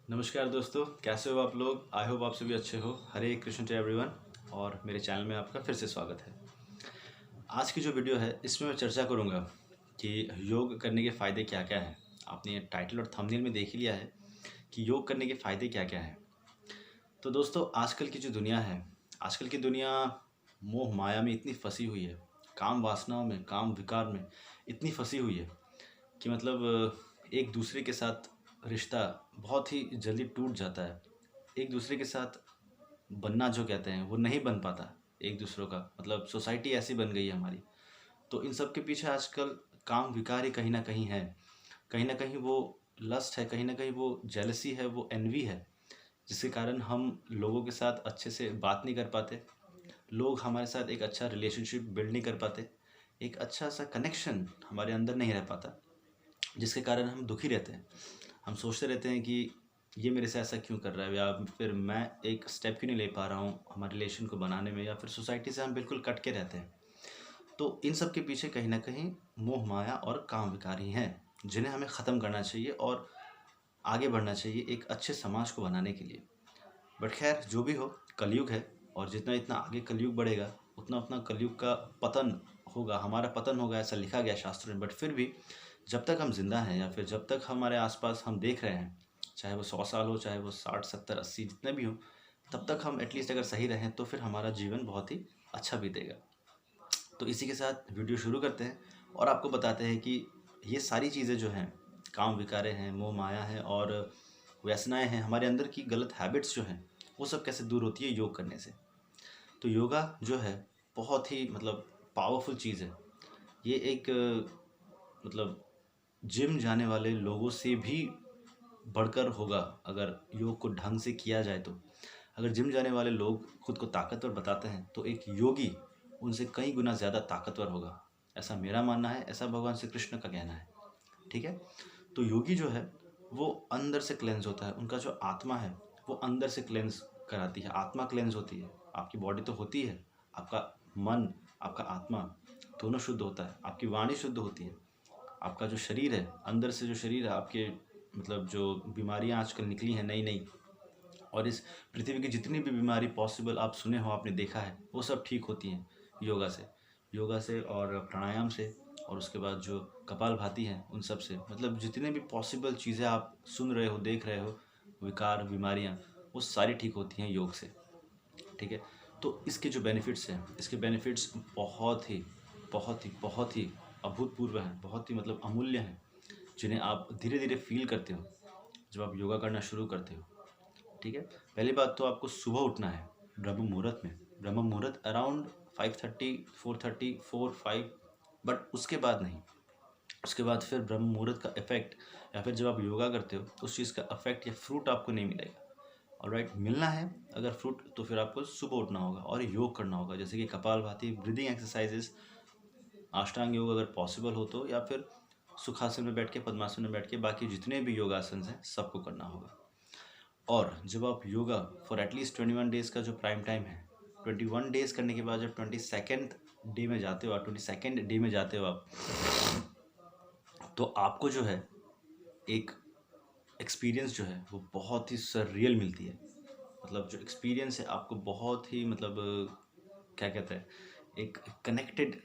नमस्कार दोस्तों, कैसे हो आप लोग। आई होप आप सभी अच्छे हो। हरे कृष्ण टू एवरीवन। और मेरे चैनल में आपका फिर से स्वागत है। आज की जो वीडियो है इसमें मैं चर्चा करूंगा कि योग करने के फ़ायदे क्या क्या हैं। आपने ये टाइटल और थंबनेल में देख ही लिया है कि योग करने के फ़ायदे क्या क्या हैं। तो दोस्तों, आजकल की जो दुनिया है, आजकल की दुनिया मोह माया में इतनी फंसी हुई है, काम वासनाओं में, काम विकार में इतनी फंसी हुई है कि एक दूसरे के साथ रिश्ता बहुत ही जल्दी टूट जाता है। एक दूसरे के साथ बनना जो कहते हैं वो नहीं बन पाता। एक दूसरों का सोसाइटी ऐसी बन गई है हमारी। तो इन सब के पीछे आजकल काम विकार ही कहीं ना कहीं है। कहीं ना कहीं वो लस्ट है, कहीं ना कहीं वो जेलसी है, वो एनवी है, जिसके कारण हम लोगों के साथ अच्छे से बात नहीं कर पाते। लोग हमारे साथ एक अच्छा रिलेशनशिप बिल्ड नहीं कर पाते। एक अच्छा सा कनेक्शन हमारे अंदर नहीं रह पाता, जिसके कारण हम दुखी रहते हैं। हम सोचते रहते हैं कि ये मेरे से ऐसा क्यों कर रहा है, या फिर मैं एक स्टेप क्यों नहीं ले पा रहा हूँ हमारे रिलेशन को बनाने में, या फिर सोसाइटी से हम बिल्कुल कट के रहते हैं। तो इन सब के पीछे कहीं ना कहीं मोह माया और काम विकार ही हैं, जिन्हें हमें ख़त्म करना चाहिए और आगे बढ़ना चाहिए एक अच्छे समाज को बनाने के लिए। बट खैर, जो भी हो, कलयुग है, और जितना इतना आगे कलयुग बढ़ेगा उतना उतना कलयुग का पतन होगा, हमारा पतन होगा, ऐसा लिखा गया शास्त्रों में। बट फिर भी जब तक हम जिंदा हैं, या फिर जब तक हमारे आसपास हम देख रहे हैं, चाहे वो 100 साल हो, चाहे वो 60 70 80 जितने भी हो, तब तक हम एटलीस्ट अगर सही रहें तो फिर हमारा जीवन बहुत ही अच्छा बीतेगा। तो इसी के साथ वीडियो शुरू करते हैं और आपको बताते हैं कि ये सारी चीज़ें जो हैं, काम विकारे हैं, मोह माया है और व्यसनाएं हैं, हमारे अंदर की गलत हैबिट्स जो हैं, वो सब कैसे दूर होती है योग करने से। तो योगा जो है बहुत ही पावरफुल चीज़ है। ये एक मतलब जिम जाने वाले लोगों से भी बढ़कर होगा अगर योग को ढंग से किया जाए तो। अगर जिम जाने वाले लोग खुद को ताकतवर बताते हैं तो एक योगी उनसे कई गुना ज़्यादा ताकतवर होगा। ऐसा मेरा मानना है, ऐसा भगवान श्री कृष्ण का कहना है। ठीक है। तो योगी जो है वो अंदर से क्लेंज होता है। उनका जो आत्मा है वो अंदर से क्लेंज कराती है। आत्मा क्लेंज होती है। आपकी बॉडी तो होती है, आपका मन, आपका आत्मा दोनों शुद्ध होता है। आपकी वाणी शुद्ध होती है। आपका जो शरीर है, अंदर से जो शरीर है, आपके जो बीमारियां आजकल निकली हैं नई नई, और इस पृथ्वी की जितनी भी बीमारी पॉसिबल आप सुने हो, आपने देखा है, वो सब ठीक होती हैं योगा से और प्राणायाम से। और उसके बाद जो कपालभाति हैं उन सब से, जितने भी पॉसिबल चीज़ें आप सुन रहे हो, देख रहे हो, विकार बीमारियां, वो सारी ठीक होती हैं योग से। ठीक है। तो इसके जो बेनिफिट्स हैं, इसके बेनिफिट्स बहुत ही अभूतपूर्व हैं, बहुत ही अमूल्य हैं, जिन्हें आप धीरे धीरे फील करते हो जब आप योगा करना शुरू करते हो। ठीक है। पहली बात तो आपको सुबह उठना है ब्रह्म मुहूर्त में। ब्रह्म मुहूर्त अराउंड 5:30, 4:30, 4-5। बट उसके बाद नहीं। उसके बाद फिर ब्रह्म मुहूर्त का इफेक्ट, या फिर जब आप योगा करते हो उस चीज़ का इफेक्ट या फ्रूट आपको नहीं मिलेगा। ऑलराइट, मिलना है अगर फ्रूट, तो फिर आपको सुबह उठना होगा और योग करना होगा, जैसे कि कपालभाति, ब्रीदिंग एक्सरसाइजेस, अष्टांग योग अगर पॉसिबल हो तो, या फिर सुखासन में बैठ के, पद्मासन में बैठ के, बाकी जितने भी योगासन हैं सबको करना होगा। और जब आप योगा फॉर एटलीस्ट 21 डेज़ का जो प्राइम टाइम है, 21 डेज़ करने के बाद जब 22nd डे में जाते हो आप, 22nd डे में जाते हो आप, तो आपको जो है एक एक्सपीरियंस जो है वो बहुत ही सररियल मिलती है। जो एक्सपीरियंस है आपको बहुत ही क्या कहते हैं, एक कनेक्टेड,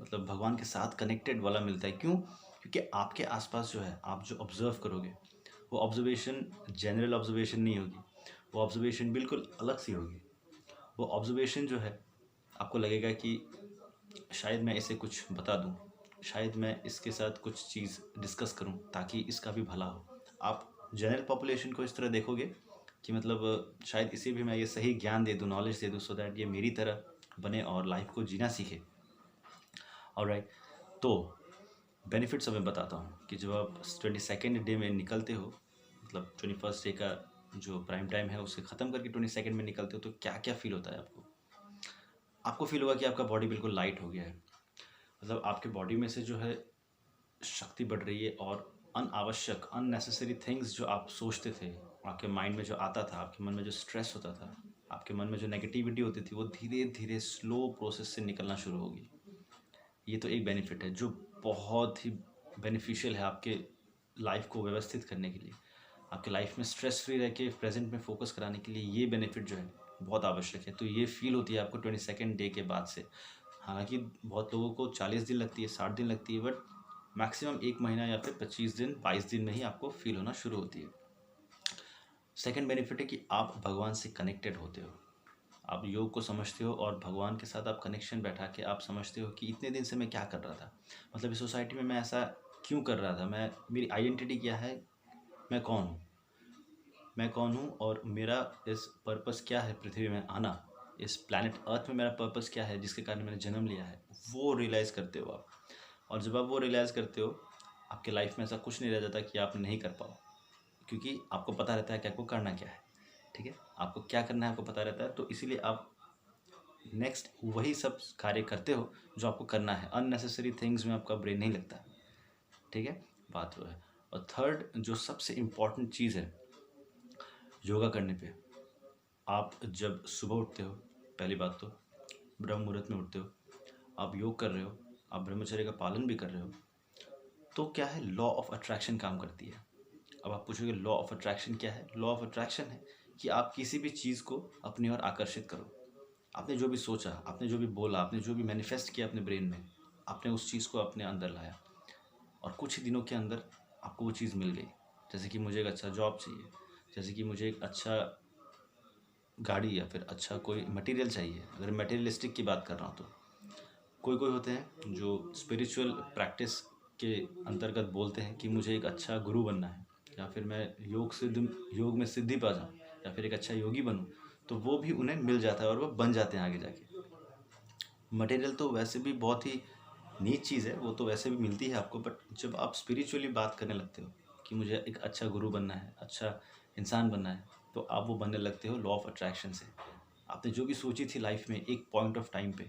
भगवान के साथ कनेक्टेड वाला मिलता है। क्यों? क्योंकि आपके आसपास जो है, आप जो ऑब्जर्व करोगे, वो ऑब्जर्वेशन जनरल ऑब्जर्वेशन नहीं होगी। वो ऑब्जर्वेशन बिल्कुल अलग सी होगी। वो ऑब्जर्वेशन जो है, आपको लगेगा कि शायद मैं इसे कुछ बता दूं, शायद मैं इसके साथ कुछ चीज़ डिस्कस करूं ताकि इसका भी भला हो। आप जनरल पॉपुलेशन को इस तरह देखोगे कि शायद इसे भी मैं ये सही ज्ञान दे दूं, नॉलेज दे दूं, सो दैट ये मेरी तरह बने और लाइफ को जीना सीखे। ऑलराइट। तो बेनिफिट्स अब मैं बताता हूँ कि जब आप 22nd डे में निकलते हो, 21st डे का जो प्राइम टाइम है उसे ख़त्म करके 22nd में निकलते हो, तो क्या क्या फील होता है आपको। आपको फील होगा कि आपका बॉडी बिल्कुल लाइट हो गया है। आपके बॉडी में से जो है शक्ति बढ़ रही है, और अनावश्यक अननेसेसरी थिंग्स जो आप सोचते थे, आपके माइंड में जो आता था, आपके मन में जो स्ट्रेस होता था, आपके मन में जो नेगेटिविटी होती थी, वो धीरे धीरे स्लो प्रोसेस से निकलना शुरू होगी। ये तो एक बेनिफिट है जो बहुत ही बेनिफिशियल है आपके लाइफ को व्यवस्थित करने के लिए, आपके लाइफ में स्ट्रेस फ्री रह के प्रेजेंट में फोकस कराने के लिए ये बेनिफिट जो है बहुत आवश्यक है। तो ये फील होती है आपको 22nd डे के बाद से। हालांकि बहुत लोगों को 40 दिन लगती है, 60 दिन लगती है, बट मैक्सिमम 1 महीना या फिर 25 दिन, 22 दिन में ही आपको फील होना शुरू होती है। सेकेंड बेनिफिट है कि आप भगवान से कनेक्टेड होते हो। आप योग को समझते हो और भगवान के साथ आप कनेक्शन बैठा के आप समझते हो कि इतने दिन से मैं क्या कर रहा था, मतलब इस सोसाइटी में मैं ऐसा क्यों कर रहा था, मेरी आइडेंटिटी क्या है, मैं कौन हूँ, और मेरा इस पर्पस क्या है पृथ्वी में आना, इस प्लैनेट अर्थ में मेरा पर्पस क्या है जिसके कारण मैंने जन्म लिया है, वो रियलाइज़ करते हो आप। और जब आप वो रियलाइज़ करते हो, आपके लाइफ में ऐसा कुछ नहीं रह जाता कि आप नहीं कर पाओ, क्योंकि आपको पता रहता है कि आपको करना क्या है। ठीक है, आपको क्या करना है आपको पता रहता है, तो इसीलिए आप नेक्स्ट वही सब कार्य करते हो जो आपको करना है। अननेसेसरी थिंग्स में आपका ब्रेन नहीं लगता। ठीक है, बात वो है। और थर्ड जो सबसे इम्पॉर्टेंट चीज़ है योगा करने पे, आप जब सुबह उठते हो, पहली बात तो ब्रह्म मुहूर्त में उठते हो, आप योग कर रहे हो, आप ब्रह्मचर्य का पालन भी कर रहे हो, तो क्या है, लॉ ऑफ अट्रैक्शन काम करती है। अब आप पूछोगे लॉ ऑफ अट्रैक्शन क्या है? लॉ ऑफ अट्रैक्शन है कि आप किसी भी चीज़ को अपनी ओर आकर्षित करो। आपने जो भी सोचा, आपने जो भी बोला, आपने जो भी मैनिफेस्ट किया अपने ब्रेन में, आपने उस चीज़ को अपने अंदर लाया और कुछ ही दिनों के अंदर आपको वो चीज़ मिल गई। जैसे कि मुझे एक अच्छा जॉब चाहिए, जैसे कि मुझे एक अच्छा गाड़ी या फिर अच्छा कोई मटेरियल चाहिए। अगर मटेरियलिस्टिक की बात कर रहा हूँ तो कोई कोई होते हैं जो स्पिरिचुअल प्रैक्टिस के अंतर्गत बोलते हैं कि मुझे एक अच्छा गुरु बनना है, या फिर मैं योग में सिद्धि पा जाऊँ, या फिर एक अच्छा योगी बनूँ, तो वो भी उन्हें मिल जाता है और वो बन जाते हैं आगे जाके। मटेरियल तो वैसे भी बहुत ही नीच चीज़ है, वो तो वैसे भी मिलती है आपको, बट जब आप स्पिरिचुअली बात करने लगते हो कि मुझे एक अच्छा गुरु बनना है, अच्छा इंसान बनना है, तो आप वो बनने लगते हो लॉ ऑफ अट्रैक्शन से। आपने जो भी सोची थी लाइफ में एक पॉइंट ऑफ टाइम पे,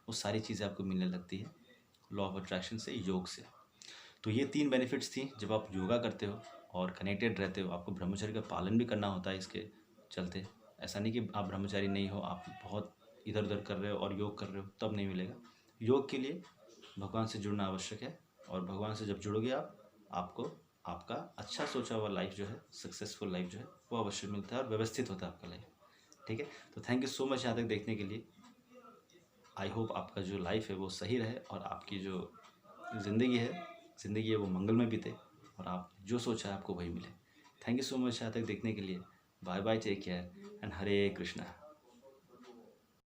वो सारी चीज़ें आपको मिलने लगती है लॉ ऑफ अट्रैक्शन से, योग से। तो ये 3 बेनिफिट्स थी जब आप योगा करते हो और कनेक्टेड रहते हो। आपको ब्रह्मचर्य का पालन भी करना होता है इसके चलते। ऐसा नहीं कि आप ब्रह्मचारी नहीं हो, आप बहुत इधर उधर कर रहे हो और योग कर रहे हो तब नहीं मिलेगा। योग के लिए भगवान से जुड़ना आवश्यक है, और भगवान से जब जुड़ोगे आपको आपका अच्छा सोचा हुआ लाइफ जो है, सक्सेसफुल लाइफ जो है, वो अवश्य मिलता है और व्यवस्थित होता है आपका लाइफ। ठीक है, तो थैंक यू सो मच यहाँ तक देखने के लिए। आई होप आपका जो लाइफ है वो सही रहे और आपकी जो ज़िंदगी है वो मंगल में बीते और आप जो सोचा है आपको वही मिले। थैंक यू सो मच यहाँ तक देखने के लिए। Bye bye, take care and Hare Krishna.